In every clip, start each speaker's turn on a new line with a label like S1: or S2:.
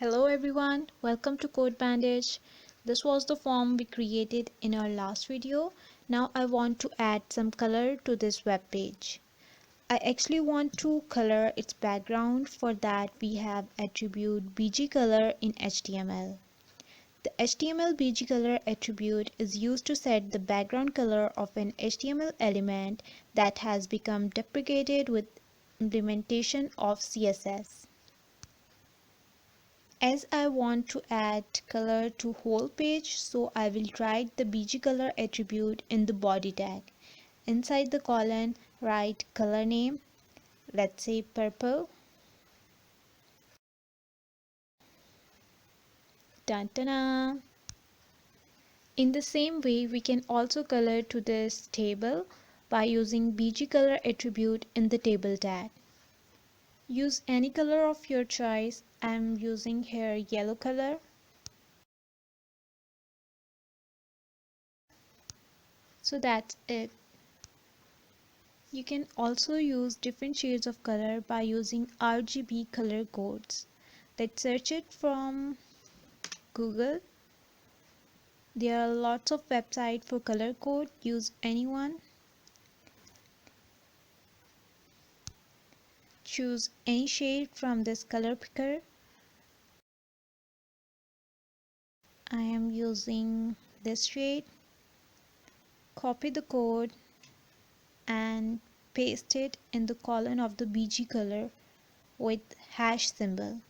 S1: Hello everyone, welcome to Code Bandage. This was the form we created in our last video. Now I want to add some color to this web page. I actually want to color its background. For that we have attribute Bgcolor in HTML. The HTML Bgcolor attribute is used to set the background color of an HTML element that has become deprecated with implementation of CSS. As I want to add color to whole page, so I will write the Bgcolor attribute in the body tag. Inside the colon, write color name, let's say purple. Dun, dun, dun. In the same way, we can also color to this table by using Bgcolor attribute in the table tag. Use any color of your choice. I am using here yellow color. So that's it. You can also use different shades of color by using RGB color codes. Let's search it from Google. There are lots of websites for color code. Use anyone. Choose any shade from this color picker. I am using this shade. Copy the code and paste it in the column of the Bgcolor with hash symbol.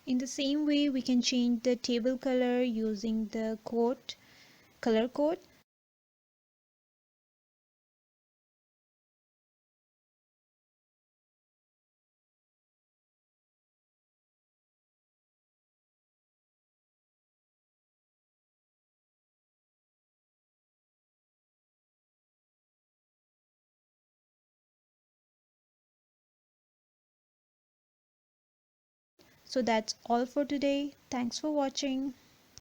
S1: In the same way, we can change the table color using the color code. So that's all for today. Thanks for watching.